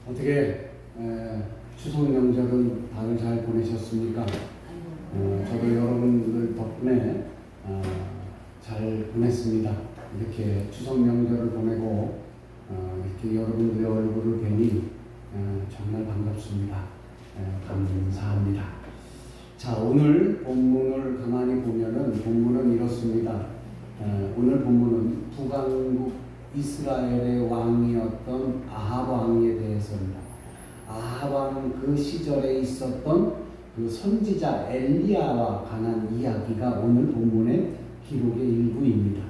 어떻게 추석 명절은 다들 잘 보내셨습니까? 저도 여러분들 덕분에 잘 보냈습니다. 이렇게 추석 명절을 보내고 이렇게 여러분들의 얼굴을 뵈니 정말 반갑습니다. 감사합니다. 자, 오늘 본문을 가만히 보면은 본문은 이렇습니다. 오늘 본문은 북왕국 이스라엘의 왕이었던 아합 왕에 대해서입니다. 아합 왕 그 시절에 있었던 그 선지자 엘리야와 관한 이야기가 오늘 본문의 기록의 일부입니다.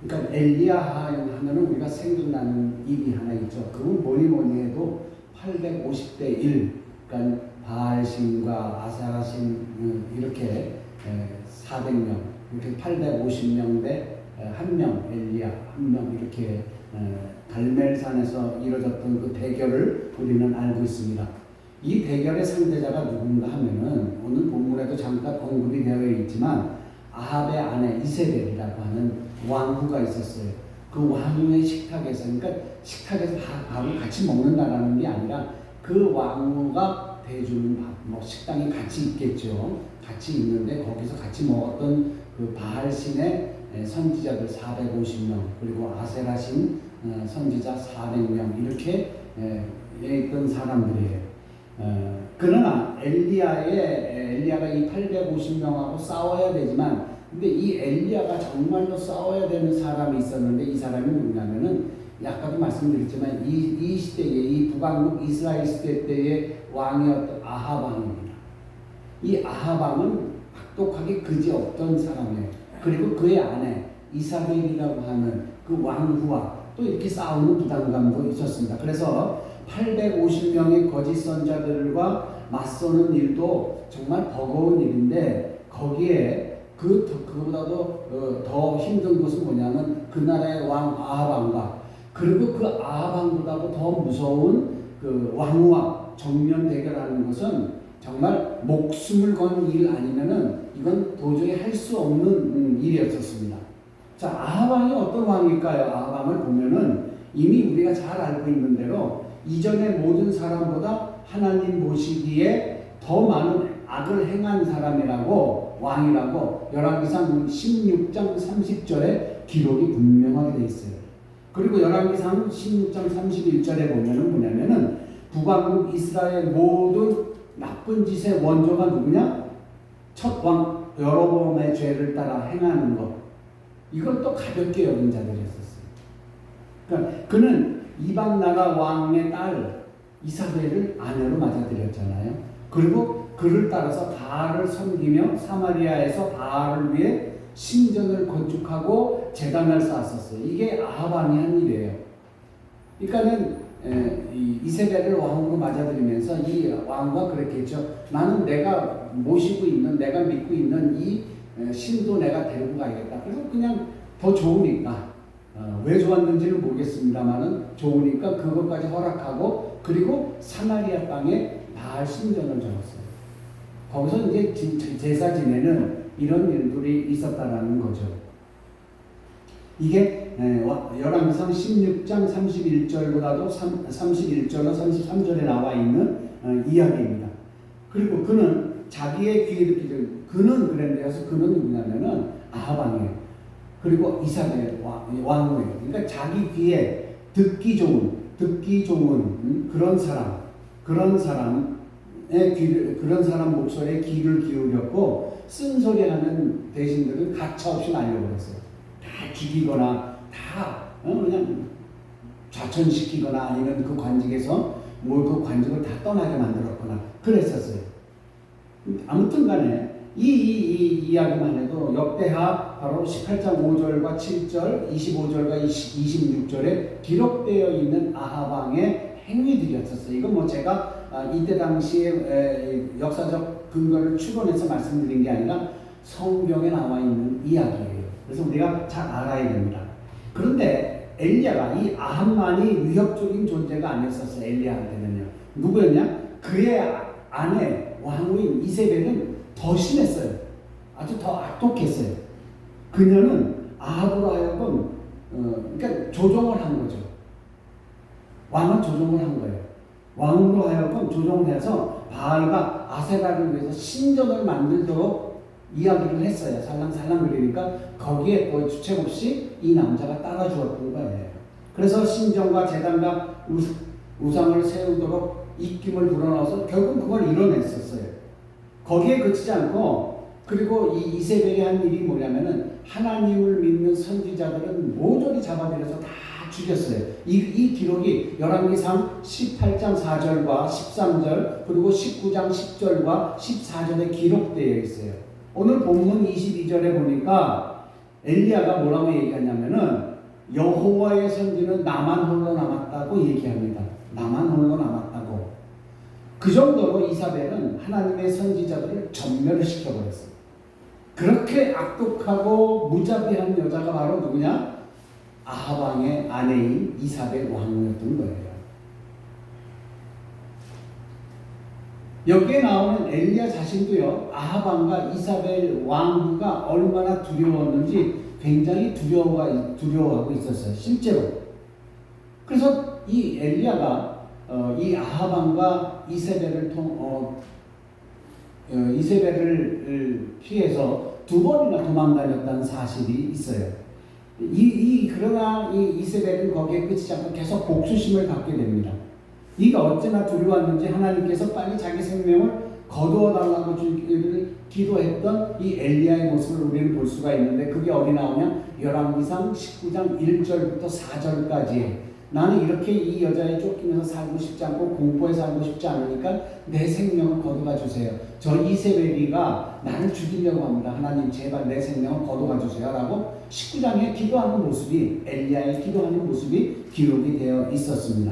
그러니까 엘리야 하면은 우리가 생각나는 일이 하나 있죠. 그건 뭐니 해도 850대 1, 그러니까 바알신과 아사라신 이렇게 400명, 이렇게 850명 대 1명, 엘리야 1명 이렇게 갈멜산에서 이루어졌던 그 대결을 우리는 알고 있습니다. 이 대결의 상대자가 누군가 하면은 오늘 본문에도 잠깐 언급이 되어 있지만 아합의 아내 이세벨이라고 하는 왕후가 있었어요. 그 왕후의 식탁에서, 그러니까 식탁에서 밥을 같이 먹는다라는 게 아니라 그 왕후가 대주는 밥, 뭐 식당이 같이 있겠죠. 같이 있는데 거기서 같이 먹었던 그 바알신의 선지자들 450명, 그리고 아세라신 선지자 400명 이렇게 있던 사람들이에요. 그러나 엘리야가 이 850명하고 싸워야 되지만, 근데 이 엘리야가 정말로 싸워야 되는 사람이 있었는데 이 사람이 누구냐면은 아까도 말씀드렸지만 이 시대에 이 북왕국 이스라엘 시대 때의 왕이었던 아합 왕입니다. 이 아합 왕은 악독하게 그지없던 사람이에요. 그리고 그의 아내 이사벨이라고 하는 그 왕후와 또 이렇게 싸우는 부담감도 있었습니다. 그래서 850명의 거짓 선자들과 맞서는 일도 정말 버거운 일인데, 거기에 그보다도 더 힘든 것은 뭐냐면 그 나라의 왕 아합 왕과 그리고 그 아합 왕보다도 더 무서운 그 왕후와 정면 대결하는 것은 정말 목숨을 건 일 아니면은 이건 도저히 할 수 없는 일이었었습니다. 자, 아합 왕이 어떤 왕일까요? 아합 왕을 보면은 이미 우리가 잘 알고 있는 대로 이전의 모든 사람보다 하나님 보시기에 더 많은 악을 행한 사람이라고, 왕이라고 열왕기상 16장 30절에 기록이 분명하게 되어 있어요. 그리고 열왕기상 16장 31절에 보면은 뭐냐면은 북왕국 이스라엘 모든 나쁜 짓의 원조가 누구냐? 첫 왕 여로보암의 죄를 따라 행하는 것. 이걸 또 가볍게 여긴 자들이었었어요. 그러니까 그는 이방 나라 왕의 딸 이사벨을 아내로 맞아들였잖아요. 그리고 그를 따라서 바알을 섬기며 사마리아에서 바알을 위해 신전을 건축하고 제단을 쌓았었어요. 이게 아합 왕이 한 일이에요. 그러니까는 이세벨을 왕으로 맞아들이면서 이 왕과 그랬겠죠. 나는 내가 모시고 있는, 내가 믿고 있는 이 신도 내가 데리고 가야겠다. 그래서 그냥 더 좋으니까, 왜 좋았는지는 모르겠습니다만은 좋으니까 그것까지 허락하고, 그리고 사마리아 땅에 바알 신전을 지었어요. 거기서 이제 제사 지내는 이런 일들이 있었다라는 거죠. 이게 열왕기상 16장 31절보다도 31절과 33절에 나와 있는 이야기입니다. 그리고 그는 자기의 귀에 듣기를, 그는 그랬는데 그는 누구냐면은 아합 왕이에요. 그리고 이사벨 왕후예요. 그러니까 자기 귀에 듣기 좋은 그런 사람 목소리에 귀를 기울였고, 쓴소리하는 대신들은 가차없이 날려버렸어요. 다 죽이거나 다 그냥 좌천시키거나 아니면 그 관직에서 그 관직을 다 떠나게 만들었거나 그랬었어요. 아무튼 간에 이 이야기만 해도 역대하 바로 18장 5절과 7절, 25절과 26절에 기록되어 있는 아합 왕의 행위들이었었어요. 이건 뭐 제가 이때 당시에 역사적 근거를 추론해서 말씀드린 게 아니라 성경에 나와 있는 이야기예요. 그래서 우리가 잘 알아야 됩니다. 그런데 엘리야가 이 아합만이 위협적인 존재가 아니었었어요. 엘리야한테는요. 누구였냐? 그의 아내 왕후인 이세벨은 더 심했어요. 아주 더 악독했어요. 그녀는 아합으로 하여금 그러니까 조종을 한 거죠. 왕을 조종을 한 거예요. 왕으로 하여금 조종해서 바알과 아세라를 위해서 신전을 만들도록 이야기를 했어요. 살랑살랑 그러니까 거기에 또 주책 없이 이 남자가 따라주었던 거예요. 그래서 신전과 제단과 우상을 세우도록 입김을 불어넣어서 결국 그걸 이뤄냈었어요. 거기에 그치지 않고, 그리고 이 이세벨이 한 일이 뭐냐면은 하나님을 믿는 선지자들은 모조리 잡아들여서 다 죽였어요. 이 기록이 열왕기상 18장 4절과 13절 그리고 19장 10절과 14절에 기록되어 있어요. 오늘 본문 22절에 보니까 엘리야가 뭐라고 얘기하냐면은 여호와의 선지는 나만 홀로 남았다고 얘기합니다. 나만 홀로 남았다고. 그 정도로 이사벨은 하나님의 선지자들을 전멸을 시켜버렸어요. 그렇게 악독하고 무자비한 여자가 바로 누구냐? 아합 왕의 아내인 이사벨 왕후였던 거예요. 여기에 나오는 엘리야 자신도요, 아합 왕과 이사벨 왕후가 얼마나 두려웠는지 굉장히 두려워하고 있었어요. 실제로. 그래서 이 엘리야가 이 아합 왕과 이세벨을 피해서 2번이나 도망다녔다는 사실이 있어요. 그러나 이 이세벨은 거기에 끝이지 않고 계속 복수심을 갖게 됩니다. 이가 어찌나 두려웠는지 하나님께서 빨리 자기 생명을 거두어 달라고 기도했던 이 엘리야의 모습을 우리는 볼 수가 있는데, 그게 어디 나오냐? 열왕기상 19장 1절부터 4절까지에 나는 이렇게 이 여자에 쫓기면서 살고 싶지 않고 공포에 살고 싶지 않으니까 내 생명을 거두어 주세요. 저 이세벨이가 나를 죽이려고 합니다. 하나님 제발 내 생명을 거두어 주세요 라고 19장에 기도하는 모습이, 엘리야의 기도하는 모습이 기록이 되어 있었습니다.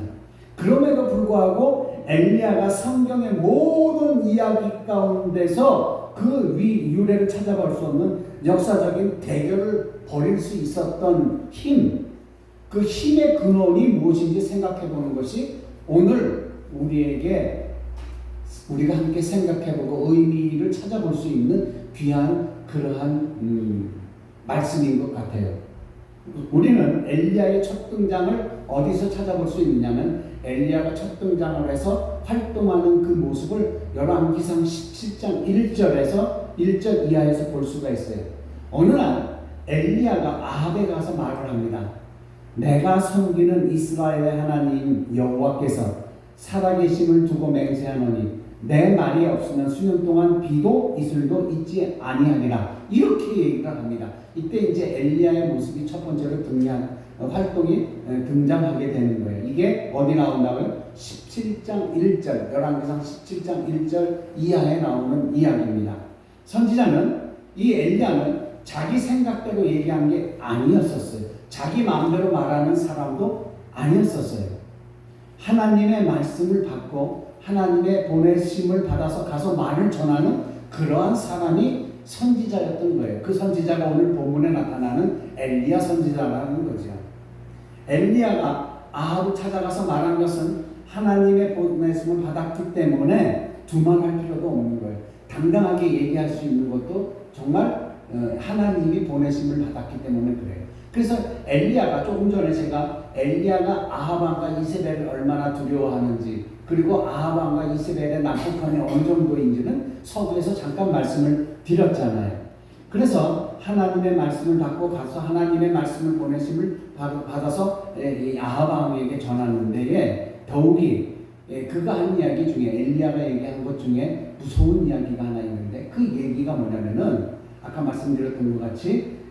그럼에도 불구하고 엘리야가 성경의 모든 이야기 가운데서 그 유래를 찾아볼 수 없는 역사적인 대결을 벌일 수 있었던 힘, 그 힘의 근원이 무엇인지 생각해 보는 것이 오늘 우리가 함께 생각해보고 의미를 찾아볼 수 있는 귀한 그러한 말씀인 것 같아요. 우리는 엘리야의 첫 등장을 어디서 찾아볼 수 있느냐면, 엘리야가 첫 등장을 해서 활동하는 그 모습을 열왕기상 17장 1절에서 1절 이하에서 볼 수가 있어요. 어느 날 엘리야가 아합에 가서 말을 합니다. 내가 섬기는 이스라엘의 하나님 여호와께서 살아계심을 두고 맹세하노니 내 말이 없으면 수년 동안 비도 이슬도 있지 아니하리라. 이렇게 얘기를 합니다. 이때 이제 엘리야의 모습이 첫 번째로 활동이 등장하게 되는 거예요. 이게 어디 나온다고요? 17장 1절, 열왕기상 17장 1절 이하에 나오는 이야기입니다. 선지자는, 이 엘리야는 자기 생각대로 얘기한 게 아니었었어요. 자기 마음대로 말하는 사람도 아니었었어요. 하나님의 말씀을 받고 하나님의 보내심을 받아서 가서 말을 전하는 그러한 사람이 선지자였던 거예요. 그 선지자가 오늘 본문에 나타나는 엘리야 선지자라는 거죠. 엘리야가 아합을 찾아가서 말한 것은 하나님의 보내심을 받았기 때문에 두말할 필요도 없는 거예요. 당당하게 얘기할 수 있는 것도 정말 하나님이 보내심을 받았기 때문에 그래요. 그래서 엘리야가, 조금 전에 제가 엘리야가 아합 왕과 이세벨을 얼마나 두려워하는지, 그리고 아합 왕과 이세벨의 남북한이 어느 정도인지는 서두에서 잠깐 말씀을 드렸잖아요. 그래서 하나님의 말씀을 받고 가서 하나님의 말씀을 보내심을 받아서 아합 왕에게 전하는데, 더욱이 그가 한 이야기 중에, 엘리야가 얘기한 것 중에 무서운 이야기가 하나 있는데, 그 얘기가 뭐냐면은 아까 말씀드렸던 것 같이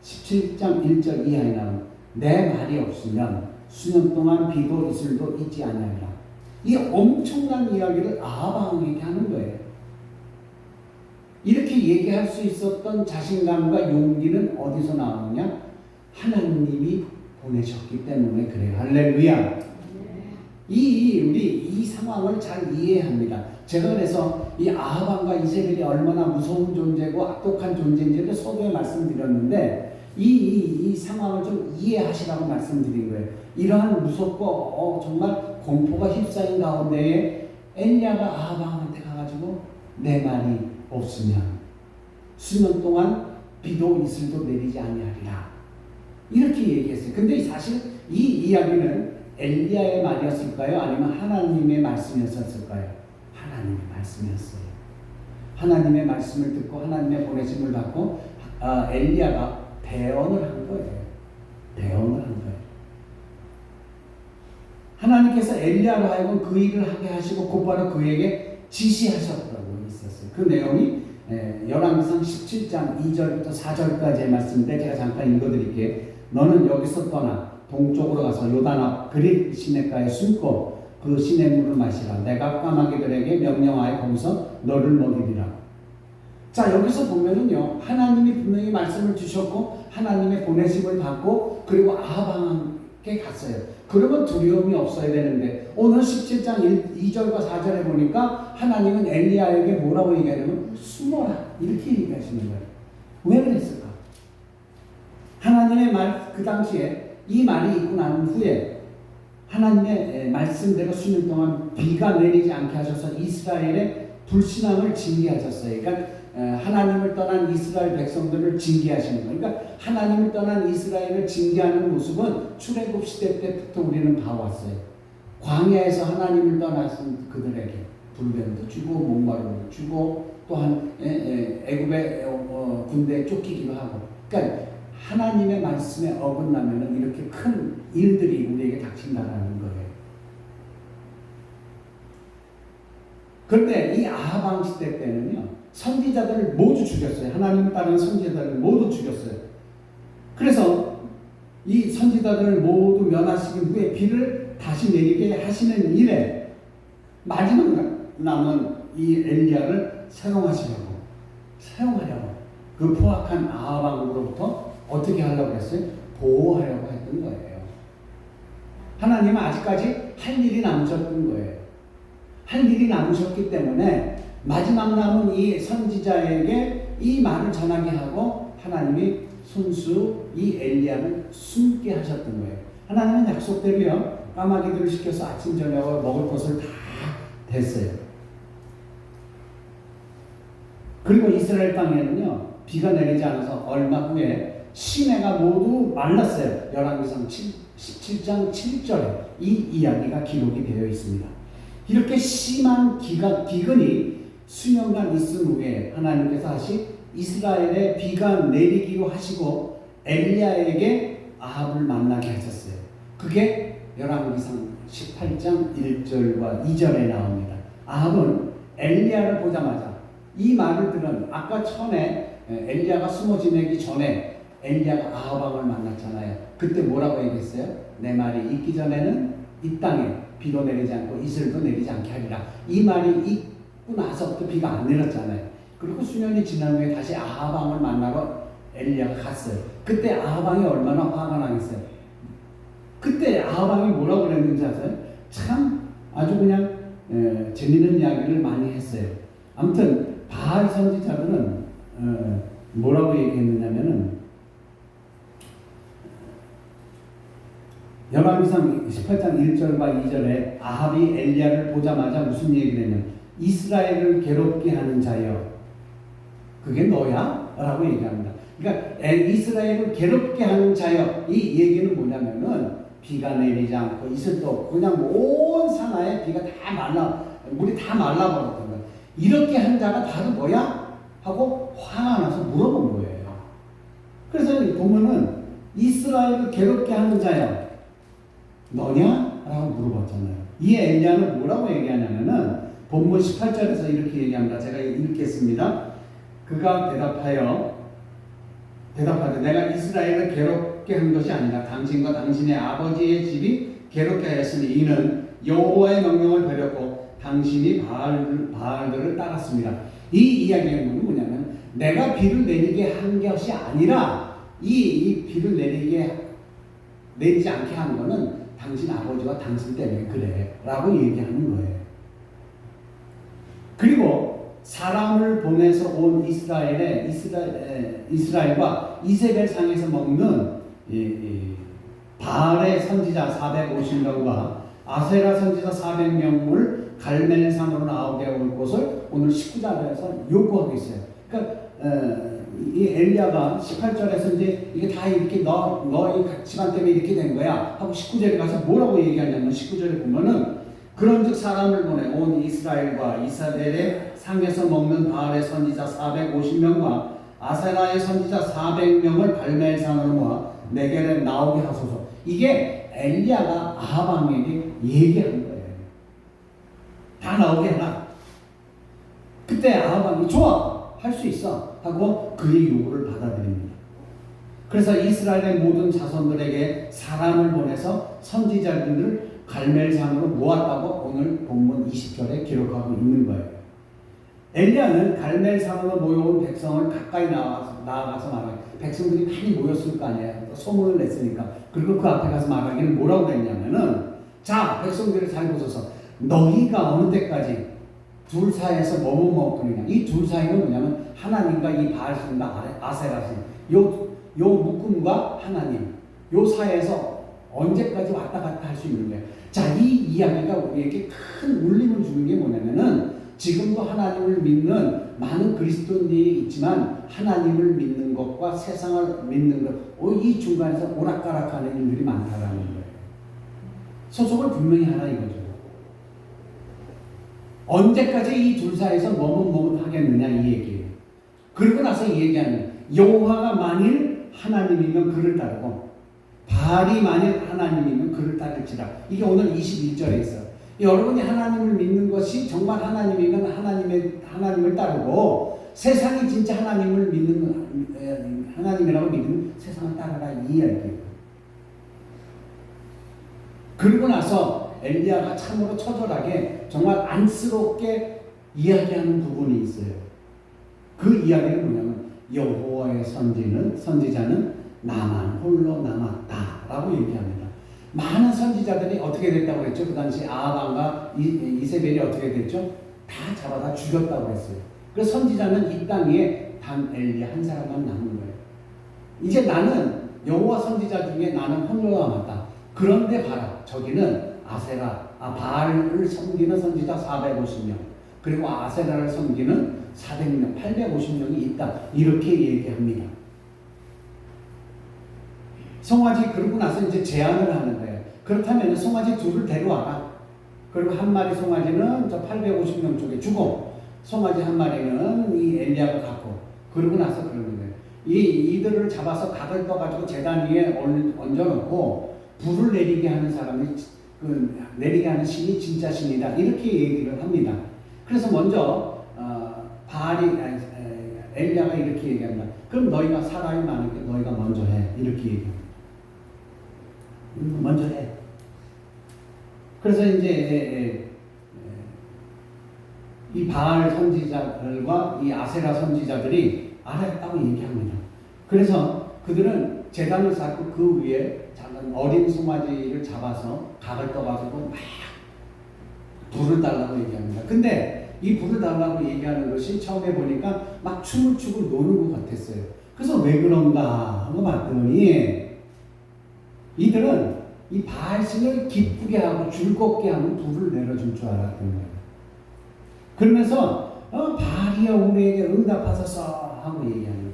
17장 1절 이하에 나온 내 말이 없으면 수년 동안 비도 이슬도 있지 아니하리라. 이 엄청난 이야기를 아합 왕에게 하는 거예요. 이렇게 얘기할 수 있었던 자신감과 용기는 어디서 나오느냐? 하나님이 보내셨기 때문에 그래요. 할렐루야. 우리 이 상황을 잘 이해해야 합니다. 제가 그래서 이 아합 왕과 이세벨이 얼마나 무서운 존재고 악독한 존재인지를 서두에 말씀드렸는데, 이 상황을 좀 이해하시라고 말씀드린 거예요. 이러한 무섭고 정말 공포가 휩싸인 가운데에 엘리야가 아합 왕한테 가가지고 내 말이 없으면 수년 동안 비도 이슬도 내리지 아니하리라, 이렇게 얘기했어요. 근데 사실 이 이야기는 엘리야의 말이었을까요? 아니면 하나님의 말씀이었을까요? 하나님의 말씀이었어요. 하나님의 말씀을 듣고 하나님의 보내심을 받고 엘리야가 대언을 한 거예요. 대언을 한 거예요. 하나님께서 엘리야로 하여금 그 일을 하게 하시고 곧바로 그에게 지시하셨다고 있었어요. 그 내용이 열왕기상 17장 2절부터 4절까지의 말씀인데 제가 잠깐 읽어드릴게요. 너는 여기서 떠나 동쪽으로 가서 요단 앞 그릿 시내가에 숨고 그 시내 물을 마시라. 내가 까마귀들에게 명령하여 거기서 너를 먹이리라. 자, 여기서 보면은요, 하나님이 분명히 말씀을 주셨고 하나님의 보내심을 받고 그리고 아합에게 갔어요. 그러면 두려움이 없어야 되는데 오늘 17장 2절과 4절에 보니까 하나님은 엘리야에게 뭐라고 얘기하냐면 숨어라 이렇게 얘기하시는 거예요. 왜 그랬을까? 하나님의 말, 그 당시에 이 말이 있고 난 후에 하나님의 말씀대로 수년 동안 비가 내리지 않게 하셔서 이스라엘의 불신앙을 징계하셨어요. 그러니까 하나님을 떠난 이스라엘 백성들을 징계하시는 거예요. 그러니까 하나님을 떠난 이스라엘을 징계하는 모습은 출애굽 시대 때부터 우리는 봐왔어요. 광야에서 하나님을 떠나신 그들에게 불뱀도 주고 목마름도 주고 또한 애굽의 군대에 쫓기기도 하고, 그러니까 하나님의 말씀에 어긋나면은 이렇게 큰 일들이 우리에게 닥친다라는 거예요. 그런데 이 아합 왕 시대 때는요, 선지자들을 모두 죽였어요. 하나님을 따르는 선지자들을 모두 죽였어요. 그래서 이 선지자들을 모두 멸하시긴 후에 비를 다시 내리게 하시는 일에 마지막 남은 이 엘리야를 사용하려고 그 포악한 아합 왕으로부터 어떻게 하려고 했어요? 보호하려고 했던 거예요. 하나님은 아직까지 할 일이 남으셨던 거예요. 할 일이 남으셨기 때문에 마지막 남은 이 선지자에게 이 말을 전하게 하고 하나님이 손수 이 엘리야를 숨게 하셨던 거예요. 하나님은 약속대로요, 까마귀들을 시켜서 아침 저녁을 먹을 것을 다 댔어요. 그리고 이스라엘 땅에는요, 비가 내리지 않아서 얼마 후에 시내가 모두 말랐어요. 열왕기상 17장 7절에 이 이야기가 기록이 되어 있습니다. 이렇게 심한 기근이 수년간 있은 후에 하나님께서 다시 이스라엘에 비가 내리기로 하시고 엘리야에게 아합을 만나게 하셨어요. 그게 열왕기상 18장 1절과 2절에 나옵니다. 아합은 엘리야를 보자마자 이 말을 들은, 아까 전에 엘리야가 숨어 지내기 전에 엘리야가 아합 왕을 만났잖아요. 그때 뭐라고 얘기했어요? 내 말이 있기 전에는 이 땅에 비도 내리지 않고 이슬도 내리지 않게 하리라. 이 말이 있고 나서부터 비가 안 내렸잖아요. 그리고 수년이 지난 후에 다시 아합 왕을 만나러 엘리야가 갔어요. 그때 아합 왕이 얼마나 화가 나겠어요. 그때 아합 왕이 뭐라고 그랬는지 아세요? 참 아주 그냥 재밌는 이야기를 많이 했어요. 아무튼 바알 선지자들은 뭐라고 얘기했느냐면은 열왕기상 18장 1절과 2절에 아합이 엘리야를 보자마자 무슨 얘기를 했냐면 이스라엘을 괴롭게 하는 자여 그게 너야? 라고 얘기합니다. 그러니까 이스라엘을 괴롭게 하는 자여, 이 얘기는 뭐냐면은 비가 내리지 않고 이슬도 없고 그냥 온 산하에 비가 다 말라, 물이 다 말라버렸던 거예요. 이렇게 한 자가 바로 뭐야? 하고 화가 나서 물어본 거예요. 그래서 보면은 이스라엘을 괴롭게 하는 자야 너냐? 라고 물어봤잖아요. 이 엘리야는 뭐라고 얘기하냐면은 본문 18절에서 이렇게 얘기합니다. 제가 읽겠습니다. 그가 대답하되 내가 이스라엘을 괴롭게 한 것이 아니라 당신과 당신의 아버지의 집이 괴롭게 하였으니 이는 여호와의 명령을 버렸고 당신이 바알들을 따랐습니다. 이 이야기는 뭐냐면 내가 비를 내리게 한 것이 아니라 이 비를 내리지 않게 한 거는 당신 아버지와 당신 때문에 그래 라고 얘기하는 거예요. 그리고 사람을 보내서 온 이스라엘과 이세벨 상에서 먹는 바알의 선지자 450명과 아세라 선지자 400명을 갈멜산으로 나오게 올 것을 오늘 19절에서 요구하고 있어요. 그러니까 이 엘리야가 18절에서 이제 이게 다 이렇게 너희 집안 때문에 이렇게 된 거야 하고 19절에 가서 뭐라고 얘기하냐면 19절에 보면은 그런즉 사람을 보내 온 이스라엘과 이스라엘의 상에서 먹는 바알의 선지자 450명과 아세라의 선지자 400명을 갈멜산으로 모아 내게로 나오게 하소서. 이게 엘리야가 아합 왕에게 얘기한 거예요. 다 나오게 해라. 그때 아합 왕이 좋아 할 수 있어 하고 그의 요구를 받아들입니다. 그래서 이스라엘의 모든 자손들에게 사람을 보내서 선지자들을 갈멜산으로 모았다고 오늘 본문 20절에 기록하고 있는 거예요. 엘리야는 갈멜산으로 모여온 백성을 가까이 나아가서 말하기, 백성들이 많이 모였을 거 아니에요. 소문을 냈으니까. 그리고 그 앞에 가서 말하기를 뭐라고 했냐면은, 자, 백성들을 잘 보소서. 너희가 어느 때까지 둘 사이에서 뭐뭐 먹거리냐. 이 둘 사이는 뭐냐면 하나님과 이 바알신과 아세라신, 요 묶음과 하나님, 요 사이에서 언제까지 왔다 갔다 할 수 있는 거예요. 자, 이 이야기가 우리에게 큰 울림을 주는 게 뭐냐면은, 지금도 하나님을 믿는 많은 그리스도인들이 있지만 하나님을 믿는 것과 세상을 믿는 것, 이 중간에서 오락가락하는 일들이 많다라는 거예요. 소속을 분명히 하나 이거죠. 언제까지 이 둘 사이에서 머뭇머뭇하겠느냐 이 얘기예요. 그리고 나서 이 얘기하는, 여호와가 만일 하나님이면 그를 따르고 바알이 만일 하나님이면 그를 따를지라. 이게 오늘 21절에 있어요. 여러분이 하나님을 믿는 것이 정말 하나님이면 하나님을 따르고, 세상이 진짜 하나님을 믿는 하나님이라고 믿으면 세상을 따라라 이 이야기예요. 그리고 나서 엘리야가 참으로 처절하게 정말 안쓰럽게 이야기하는 부분이 있어요. 그 이야기는 뭐냐면, 여호와의 선지자는 나만 홀로 남았다라고 얘기합니다. 많은 선지자들이 어떻게 됐다고 그랬죠? 그 당시 아합과 이세벨이 어떻게 됐죠? 다 잡아다 죽였다고 했어요. 그래서 선지자는 이 땅 위에 단 엘리야 한 사람만 남은 거예요. 이제 나는 여호와 선지자 중에 나는 홀로 남았다. 그런데 봐라, 저기는 바알을 섬기는 선지자 450명, 그리고 아세라를 섬기는 400명, 850명이 있다. 이렇게 얘기합니다. 송아지, 그러고 나서 이제 제안을 하는 거예요. 그렇다면 송아지 둘을 데려와라. 그리고 한 마리 송아지는 저 850명 쪽에 주고, 송아지 한 마리는 이 엘리야가 갖고, 그러고 나서 그러는 거예요. 이들을 잡아서 각을 떠가지고 제단 위에 얹어놓고 불을 내리게 하는 사람이, 내리게 하는 신이 진짜 신이다. 이렇게 얘기를 합니다. 그래서 먼저 엘리야가 이렇게 얘기합니다. 그럼 너희가 사람이 많으니까 너희가 먼저 해. 이렇게 얘기합니다. 먼저 해. 그래서 이제 이 바알 선지자들과 이 아세라 선지자들이 알았다고 얘기합니다. 그래서 그들은 제단을 쌓고 그 위에 작은 어린 송아지를 잡아서 각을 떠가지고 막 불을 달라고 얘기합니다. 근데 이 불을 달라고 얘기하는 것이 처음에 보니까 막 춤을 추고 노는 것 같았어요. 그래서 왜 그런가 하고 봤더니, 이들은 이 바알신을 기쁘게 하고 즐겁게 하면 불을 내려줄 줄 알았던 거예요. 그러면서 바알이여 우리에게 응답하소서 하고 얘기하는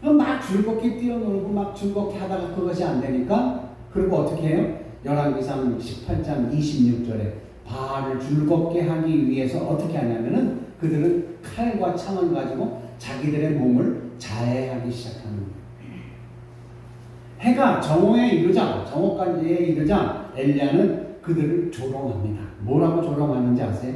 거예요. 막 즐겁게 뛰어놀고 막 즐겁게 하다가 그것이 안 되니까, 그리고 어떻게 해요? 열왕기상 18장 26절에 바알을 즐겁게 하기 위해서 어떻게 하냐면은, 그들은 칼과 창을 가지고 자기들의 몸을 자해하기 시작하는 거예요. 해가 정오까지 이르자 엘리야는 그들을 조롱합니다. 뭐라고 조롱하는지 아세요?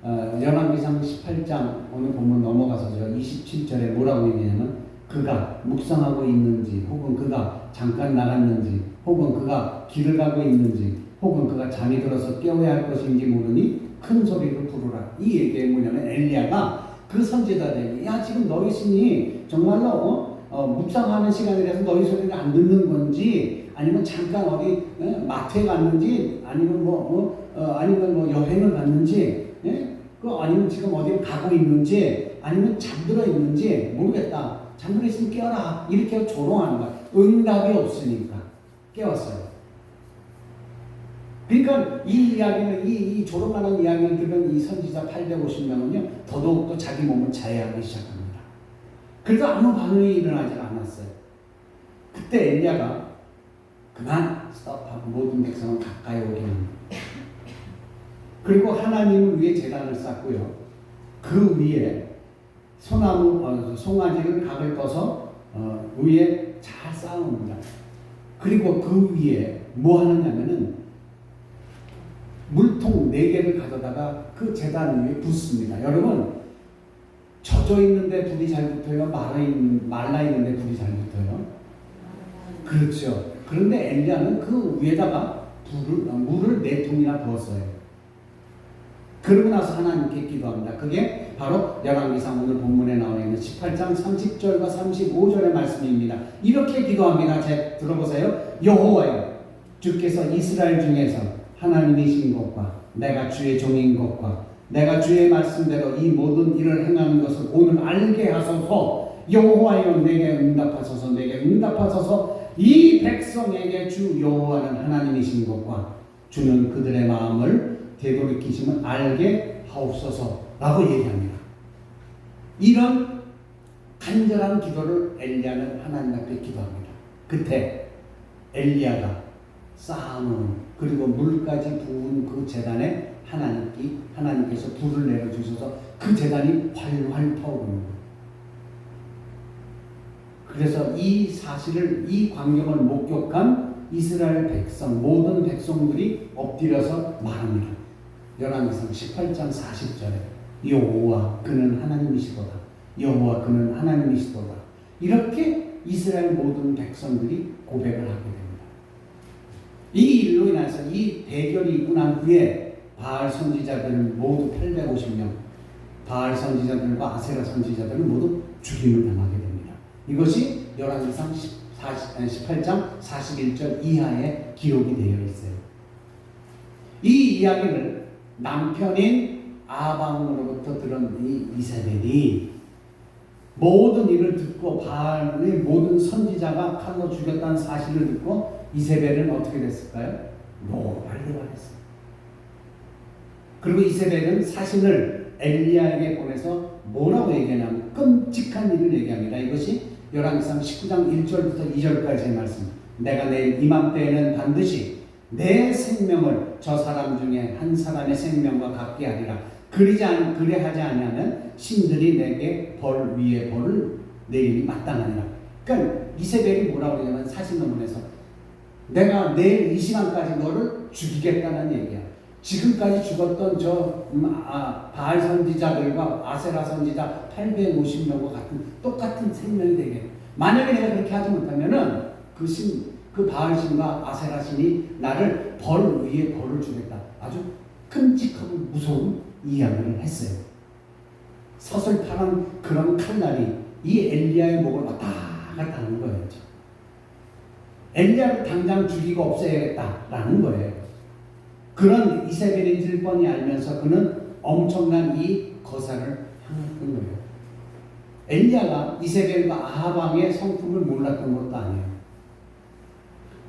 열왕기상 18장 오늘 본문 넘어가서 27절에 뭐라고 얘기하냐면, 그가 묵상하고 있는지, 혹은 그가 잠깐 나갔는지, 혹은 그가 길을 가고 있는지, 혹은 그가 잠이 들어서 깨워야 할 것인지 모르니 큰 소리로 부르라. 이 얘기가 뭐냐면, 엘리야가 그 선지자들에게, 야, 지금 너희 신이 정말로 묵상하는 시간이라서 너희 소리를 안 듣는 건지, 아니면 잠깐 어디 마트에 갔는지, 아니면 아니면 여행을 갔는지, 아니면 지금 어디 가고 있는지, 아니면 잠들어 있는지 모르겠다. 잠들어 있으면 깨워라. 이렇게 조롱하는 거야. 응답이 없으니까 깨웠어요. 그러니까 이 이야기는, 이 조롱하는 이야기를 들은 이 선지자 850명은요, 더더욱더 자기 몸을 자해하기 시작합니다. 그래서 아무 반응이 일어나지 않았어요. 그때 엘리야가 그만 스톱하고 모든 백성은 가까이 오게 합니다. 그리고 하나님을 위해 제단을 쌓고요. 그 위에 소나무, 송아지를 각을 떠서 위에 잘 쌓아옵니다. 그리고 그 위에 뭐 하느냐면은 물통 4개를 가져다가 그 제단 위에 붓습니다. 여러분, 젖어 있는데 불이 잘 붙어요? 말라 있는데 불이 잘 붙어요? 그렇죠. 그런데 엘리야는 그 위에다가 물을 4통이나 부었어요. 그러고 나서 하나님께 기도합니다. 그게 바로 열왕기상 오늘 본문에 나와 있는 18장 30절과 35절의 말씀입니다. 이렇게 기도합니다. 들어보세요. 여호와여, 주께서 이스라엘 중에서 하나님이신 것과 내가 주의 종인 것과 내가 주의 말씀대로 이 모든 일을 행하는 것을 오늘 알게 하소서. 여호와여, 내게 응답하소서. 내게 응답하소서. 이 백성에게 주 여호와는 하나님이신 것과 주는 그들의 마음을 되돌이키심을 알게 하옵소서라고 얘기합니다. 이런 간절한 기도를 엘리야는 하나님 앞에 기도합니다. 그때 엘리야가 쌓아놓은 그리고 물까지 부은 그 제단에 하나님께서 불을 내려주셔서 그 제단이 활활 타오릅니다. 그래서 이 사실을, 이 광경을 목격한 이스라엘 백성, 모든 백성들이 엎드려서 말합니다. 열왕기상 18장 40절에 여호와 그는 하나님이시도다. 여호와 그는 하나님이시도다. 이렇게 이스라엘 모든 백성들이 고백을 하게 됩니다. 이 일로 인해서 이 대결이 있고 난 후에 바알 선지자들 모두 850명, 바알 선지자들과 아세라 선지자들은 모두 죽임을 당하게 됩니다. 이것이 열왕기상 18장 41절 이하에 기록이 되어 있어요. 이 이야기를 남편인 아방으로부터 들은 이 이세벨이 모든 일을 듣고 바알의 모든 선지자가 칼로 죽였다는 사실을 듣고 이세벨은 어떻게 됐을까요? 노발대발했어요. 그리고 이세벨은 사신을 엘리야에게 보내서 뭐라고 얘기하냐면 끔찍한 일을 얘기합니다. 이것이 열왕기상 19장 1절부터 2절까지의 말씀. 내가 내일 이맘때에는 반드시 내 생명을 저 사람 중에 한 사람의 생명과 같게 하리라. 그리하지 아니하면 신들이 내게 벌 위에 벌을 내림이 마땅하니라. 그러니까 이세벨이 뭐라고 하냐면 사신을 보내서 내가 내일 이 시간까지 너를 죽이겠다는 얘기야. 지금까지 죽었던 바알 선지자들과 아세라 선지자 850명과 같은 똑같은 생명이 되게. 만약에 내가 그렇게 하지 못하면은 그 바알 신과 아세라 신이 나를 벌 위에 벌을 주겠다. 아주 끔찍하고 무서운 이야기를 했어요. 서슬파란 그런 칼날이 이 엘리야의 목을 왔다 갔다 하는 거예요. 엘리야를 당장 죽이고 없애야겠다라는 거예요. 그런 이세벨인지를 뻔히 알면서 그는 엄청난 이 거사를 향했던 거예요. 엘리야가 이세벨과 아하방의 성품을 몰랐던 것도 아니에요.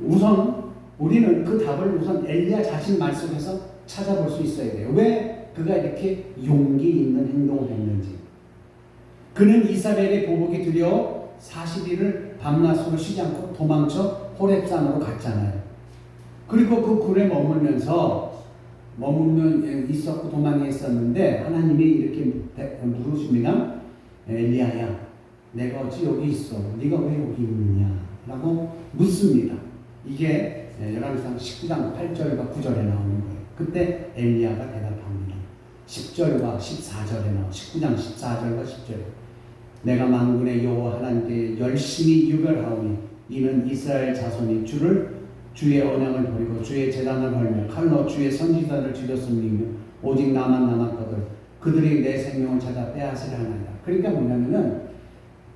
우선 우리는 그 답을 우선 엘리야 자신 말 속에서 찾아볼 수 있어야 돼요. 왜 그가 이렇게 용기 있는 행동을 했는지. 그는 이사벨의 보복이 두려워 40일을 밤낮으로 쉬지 않고 도망쳐 호렙산으로 갔잖아요. 그리고 그 굴에 머물며 있었고 도망했었는데 하나님이 이렇게 물으십니다. 엘리야야, 내가 어찌 여기 있어? 네가 왜 여기 있느냐? 라고 묻습니다. 이게 열왕기상 19장 8절과 9절에 나오는 거예요. 그때 엘리야가 대답합니다. 10절과 14절에 나와 19장 14절과 10절에 내가 만군의 여호와 하나님께 열심히 유별하오니 이는 이스라엘 자손이 주의 언약을 버리고 주의 제단을 헐며 칼로 주의 선지자를 죽였음이며 오직 나만 남았거든 그들이 내 생명을 찾아 빼앗으려 하나이다. 그러니까 뭐냐면은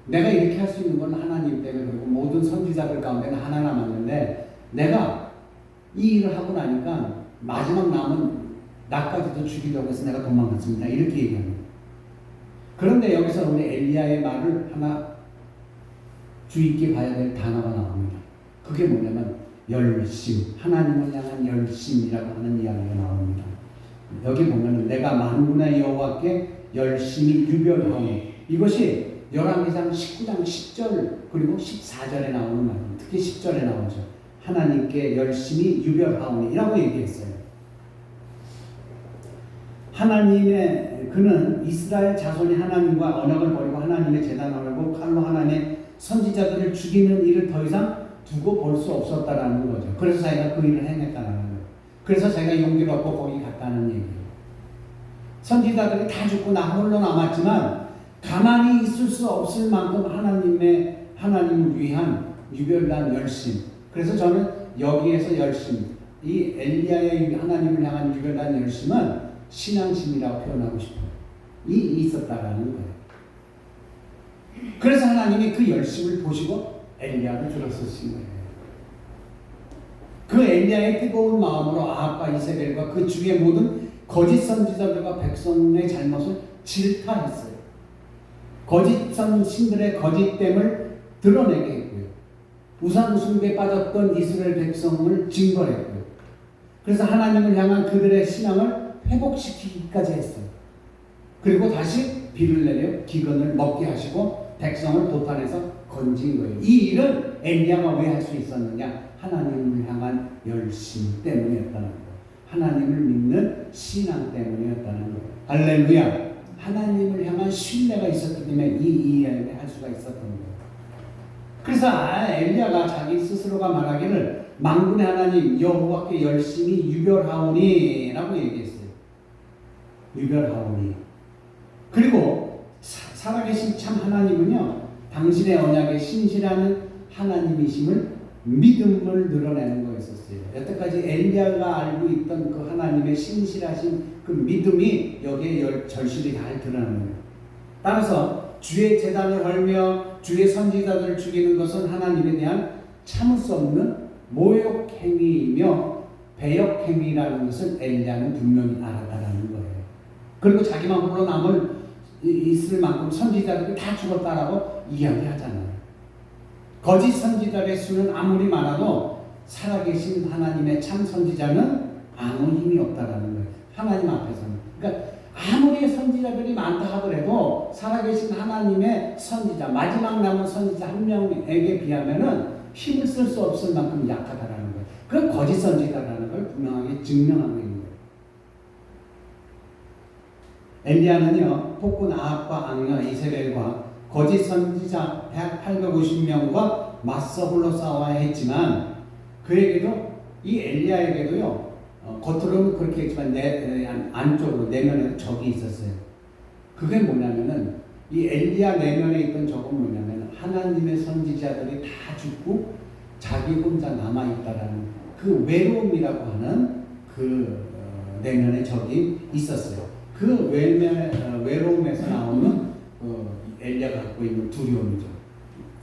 내가 이렇게 할 수 있는 건 하나님 때문에 그리고 모든 선지자들 가운데는 하나 남았는데 내가 이 일을 하고 나니까 마지막 남은 나까지도 죽이려고 해서 내가 도망갔습니다. 이렇게 얘기합니다. 그런데 여기서 우리 엘리야의 말을 하나 주의 있게 봐야 될 단어가 나옵니다. 그게 뭐냐면 열심, 하나님을 향한 열심이라고 하는 이야기가 나옵니다. 여기 보면은 내가 만군의 여호와께 열심히 유별하오니 이것이 열왕기상 19장 10절 그리고 14절에 나오는 말, 특히 10절에 나오죠. 하나님께 열심히 유별하오니라고 얘기했어요. 하나님의 그는 이스라엘 자손이 하나님과 언약을 버리고 하나님의 제단을 걸고 칼로 하나님의 선지자들을 죽이는 일을 더 이상 두고 볼 수 없었다라는 거죠. 그래서 자기가 그 일을 행했다는 거예요. 그래서 자기가 용기를 얻고 거기 갔다는 얘기예요. 선지자들이 다 죽고 나 홀로 남았지만 가만히 있을 수 없을 만큼 하나님을 위한 유별난 열심. 그래서 저는 여기에서 열심, 이 엘리야의 하나님을 향한 유별난 열심은 신앙심이라고 표현하고 싶어요. 있었다라는 거예요. 그래서 하나님이 그 열심을 보시고 엘리야를 들어서신 거예요. 그 엘리야의 뜨거운 마음으로 아합과 이세벨과 그 주위의 모든 거짓 선지자들과 백성의 잘못을 질타했어요. 거짓 신들의 거짓됨을 드러내게 했고요. 우상 숭배에 빠졌던 이스라엘 백성을 징벌했고요. 그래서 하나님을 향한 그들의 신앙을 회복시키기까지 했어요. 그리고 다시 비를 내려 기근을 먹게 하시고 백성을 도탄에서 건진 거예요. 이 일은 엘리야가 왜 할 수 있었느냐? 하나님을 향한 열심 때문이었다는 거예요. 하나님을 믿는 신앙 때문이었다는 거예요. 할렐루야. 하나님을 향한 신뢰가 있었기 때문에 이 일을 할 수가 있었던 거예요. 그래서 엘리야가 자기 스스로가 말하기를 만군의 하나님 여호와께 열심히 유별하오니 라고 얘기했어요. 유별하오니. 그리고 살아계신 참 하나님은요, 당신의 언약에 신실한 하나님이심을 믿음을 드러내는 거였었어요. 여태까지 엘리야가 알고 있던 그 하나님의 신실하신 그 믿음이 여기에 절실히 잘 드러나는 거예요. 따라서 주의 제단을 헐며 주의 선지자들을 죽이는 것은 하나님에 대한 참을 수 없는 모욕행위이며 배역행위라는 것을 엘리야는 분명히 알았다라는 거예요. 그리고 자기만 홀로 있을 만큼 선지자들이 다 죽었다라고 이야기하잖아요. 거짓 선지자의 수는 아무리 많아도 살아계신 하나님의 참 선지자는 아무 힘이 없다라는 거예요. 하나님 앞에서는. 그러니까 아무리 선지자들이 많다 하더라도 살아계신 하나님의 선지자, 마지막 남은 선지자 한 명에게 비하면은 힘을 쓸 수 없을 만큼 약하다라는 거예요. 그건 거짓 선지자라는 걸 분명하게 증명하고 있는 거예요. 엘리야는요, 폭군 아합과 악녀 이세벨과 거짓 선지자 850명과 맞서 홀로 싸워야 했지만 그에게도 이 엘리야에게도요, 겉으로는 그렇게 했지만 안쪽으로 내면에 적이 있었어요. 그게 뭐냐면은 이 엘리야 내면에 있던 적은 뭐냐면 하나님의 선지자들이 다 죽고 자기 혼자 남아 있다라는 그 외로움이라고 하는 그 내면의 적이 있었어요. 그 외로움에서 나오는 엘리야가 갖고 있는 두려움이죠.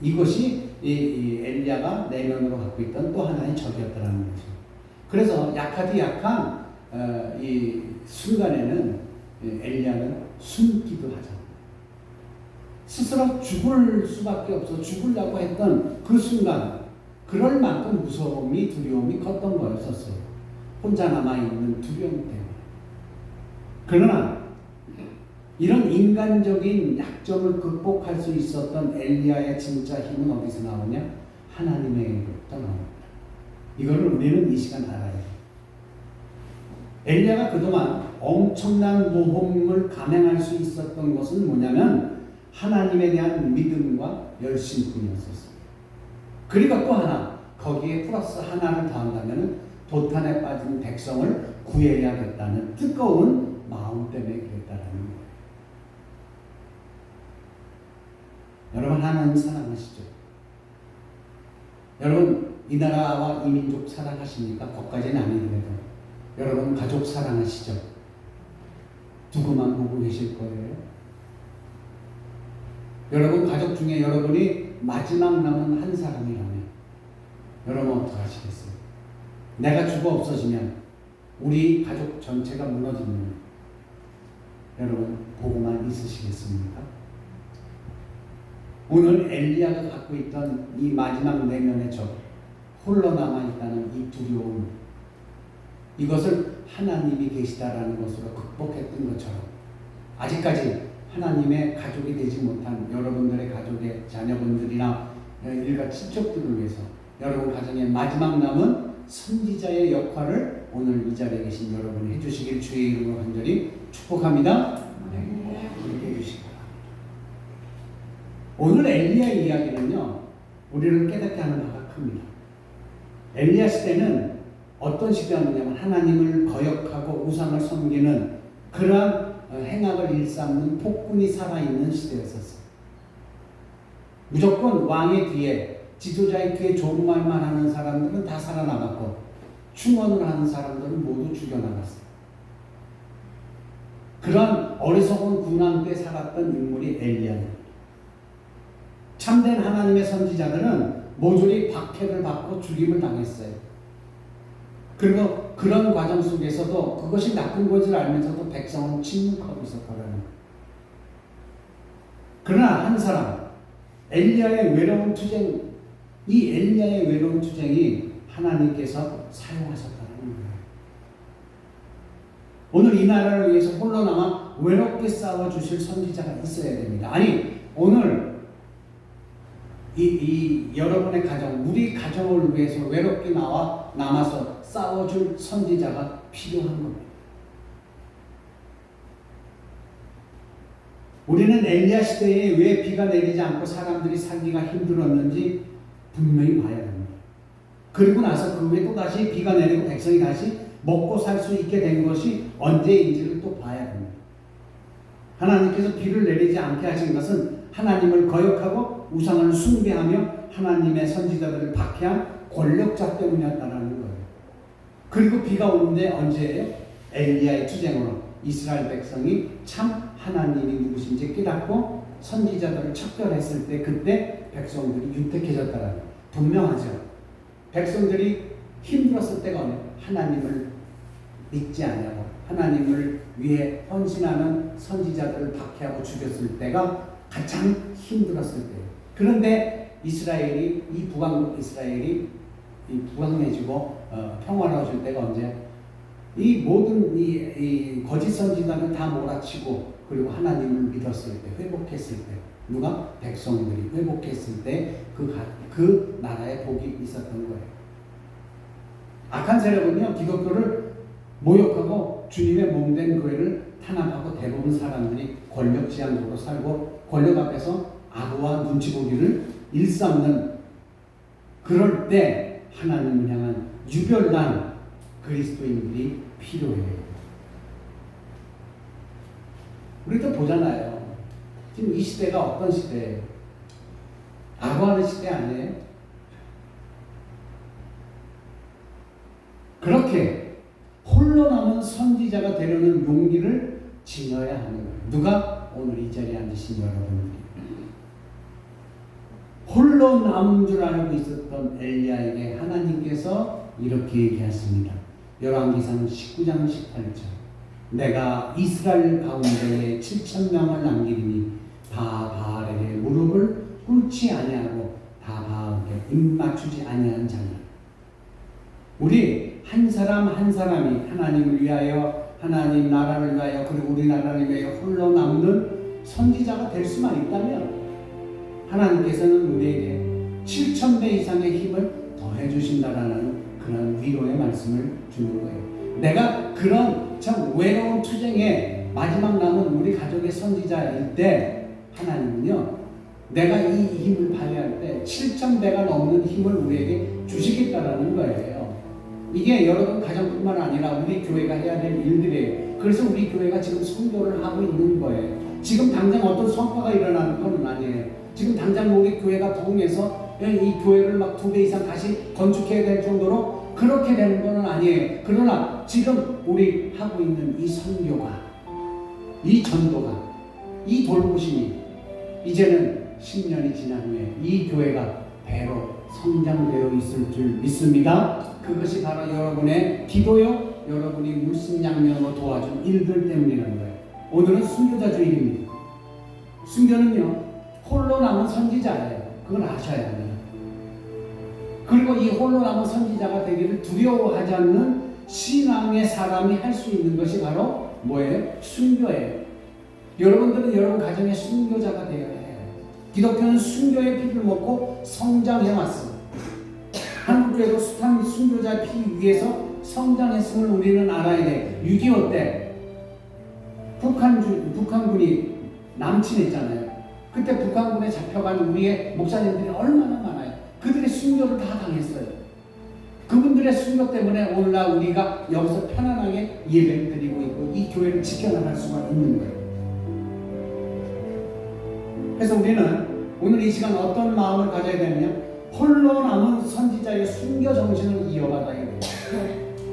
이것이 이 엘리야가 내면으로 갖고 있던 또 하나의 적이었다는 거죠. 그래서 약하디 약한 이 순간에는 엘리야는 숨기도 하잖아요. 스스로 죽을 수밖에 없어 죽으려고 했던 그 순간, 그럴 만큼 무서움이 두려움이 컸던 거였었어요. 혼자 남아있는 두려움 때문에. 그러나 이런 인간적인 약점을 극복할 수 있었던 엘리야의 진짜 힘은 어디서 나오냐? 하나님에게부터 나옵니다. 이거를 우리는 이 시간 알아야 돼요. 엘리야가 그동안 엄청난 모험을 감행할 수 있었던 것은 뭐냐면 하나님에 대한 믿음과 열심뿐이었었어요. 그리고 또 하나, 거기에 플러스 하나를 더한다면 도탄에 빠진 백성을 구해야겠다는 뜨거운 마음 때문에 그랬다라는 거예요. 여러분, 하나님 사랑하시죠? 여러분, 이 나라와 이 민족 사랑하십니까? 거기까지는 아니더라도 여러분 가족 사랑하시죠? 두고만 보고 계실 거예요. 여러분 가족 중에 여러분이 마지막 남은 한 사람이라면 여러분 어떡하시겠어요? 내가 죽어 없어지면 우리 가족 전체가 무너지면 여러분 보고만 있으시겠습니까? 오늘 엘리야가 갖고 있던 이 마지막 내면의 적, 홀로 남아있다는 이 두려움, 이것을 하나님이 계시다라는 것으로 극복했던 것처럼 아직까지 하나님의 가족이 되지 못한 여러분들의 가족의 자녀분들이나 일가 친척들을 위해서 여러분 가정의 마지막 남은 선지자의 역할을 오늘 이 자리에 계신 여러분이 해주시길 주의 이름으로 간절히 축복합니다. 네, 그렇게 해주시기 바랍니다. 오늘 엘리야의 이야기는요, 우리를 깨닫게 하는 바가 큽니다. 엘리야 시대는 어떤 시대였느냐면 하나님을 거역하고 우상을 섬기는 그러한 행악을 일삼는 폭군이 살아있는 시대였었어요. 무조건 왕의 뒤에, 지도자의 뒤에 좋은 말만 하는 사람들은 다 살아남았고 충원을 하는 사람들은 모두 죽여나갔어요. 그런 어리석은 군왕 때 살았던 인물이 엘리야입니다. 참된 하나님의 선지자들은 모조리 박해를 받고 죽임을 당했어요. 그리고 그런 과정 속에서도 그것이 나쁜 것을 알면서도 백성은 침묵하고 있었다는 거예요. 그러나 한 사람, 엘리야의 외로운 투쟁, 이 엘리야의 외로운 투쟁이 하나님께서 사용하셨다는 거예요. 오늘 이 나라를 위해서 홀로 남아 외롭게 싸워주실 선지자가 있어야 됩니다. 아니, 오늘 여러분의 가정, 우리 가정을 위해서 외롭게 남아서 싸워줄 선지자가 필요한 겁니다. 우리는 엘리야 시대에 왜 비가 내리지 않고 사람들이 살기가 힘들었는지 분명히 봐야 됩니다. 그리고 나서 그 후에 또 다시 비가 내리고 백성이 다시 먹고 살 수 있게 된 것이 언제인지를 또 봐야 됩니다. 하나님께서 비를 내리지 않게 하신 것은 하나님을 거역하고 우상을 숭배하며 하나님의 선지자들을 박해한 권력자 때문이었다는 거예요. 그리고 비가 오는데 언제예요? 엘리야의 투쟁으로 이스라엘 백성이 참 하나님이 누구신지 깨닫고 선지자들을 척결했을 때 그때 백성들이 윤택해졌다는 거예요. 분명하죠. 백성들이 힘들었을 때가 어느 하나님을 믿지 않냐고 하나님을 위해 헌신하는 선지자들을 박해하고 죽였을 때가 가장 힘들었을 때예요. 그런데 이스라엘이 이 북왕국 이스라엘이 부강해지고 평화로워질 때가 언제? 이 모든 이 거짓 선지자를 다 몰아치고 그리고 하나님을 믿었을 때, 회복했을 때, 누가? 백성들이 회복했을 때 그 나라에 복이 있었던 거예요. 악한 세력은요, 기독교를 모욕하고 주님의 몸된 교회를 탄압하고 대부분 사람들이 권력 지향적으로 살고 권력 앞에서 악어와 눈치 보기를 일삼는 그럴 때 하나님을 향한 유별난 그리스도인들이 필요해요. 우리도 보잖아요. 지금 이 시대가 어떤 시대예요? 악어하는 시대 아니에요? 그렇게 홀로 남은 선지자가 되려는 용기를 지녀야 하는 거예요. 누가? 오늘 이 자리에 앉으신 여러분들이. 홀로 남은 줄 알고 있었던 엘리야에게 하나님께서 이렇게 얘기했습니다. 열왕기상 19장 18절. 내가 이스라엘 가운데에 7,000명을 남기리니 다 바알에게 무릎을 꿇지 아니하고 다 바알에게 입맞추지 아니하는 자니라. 우리 한 사람 한 사람이 하나님을 위하여, 하나님 나라를 위하여, 그리고 우리나라를 위하여 홀로 남는 선지자가 될 수만 있다면 하나님께서는 우리에게 7,000배 이상의 힘을 더해 주신다라는 그런 위로의 말씀을 주는 거예요. 내가 그런 참 외로운 투쟁에 마지막 남은 우리 가족의 선지자일 때 하나님은요, 내가 이 힘을 발휘할 때 7,000배가 넘는 힘을 우리에게 주시겠다라는 거예요. 이게 여러분 가정뿐만 아니라 우리 교회가 해야 될 일들이에요. 그래서 우리 교회가 지금 선교를 하고 있는 거예요. 지금 당장 어떤 성과가 일어나는 건 아니에요. 지금 당장 우리 교회가 부흥해서 이 교회를 막 2배 이상 다시 건축해야 될 정도로 그렇게 되는 건 아니에요. 그러나 지금 우리 하고 있는 이 선교가, 이 전도가, 이 돌보심이 이제는 10년이 지난 후에 이 교회가 배로 성장되어 있을 줄 믿습니다. 그것이 바로 여러분의 기도요, 여러분이 물심양면으로 도와준 일들 때문이라는 거예요. 오늘은 순교자 주일입니다. 순교는요, 홀로 남은 선지자예요. 그걸 아셔야 합니다. 그리고 이 홀로 남은 선지자가 되기를 두려워하지 않는 신앙의 사람이 할 수 있는 것이 바로 뭐예요? 순교예요. 여러분들은 여러분 가정의 순교자가 되어야 해요. 기독교는 순교의 피를 먹고 성장해 왔습니다. 한국교회도 숱한 순교자의 피 위에서 성장했음을 우리는 알아야 돼. 6.25 때 북한군이 남침했잖아요. 그때 북한군에 잡혀간 우리의 목사님들이 얼마나 많아요. 그들의 순교를 다 당했어요. 그분들의 순교 때문에 오늘날 우리가 여기서 편안하게 예배를 드리고 있고 이 교회를 지켜나갈 수가 있는 거예요. 그래서 우리는 오늘 이 시간 어떤 마음을 가져야 되느냐, 홀로 남은 선지자의 순교 정신을 이어가야 돼요.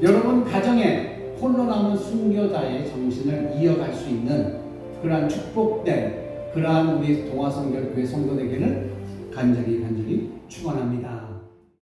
여러분 가정에 홀로 남은 순교자의 정신을 이어갈 수 있는 그러한 축복된 그러한 우리 동화성결교회 성도 되기를 간절히 축원합니다.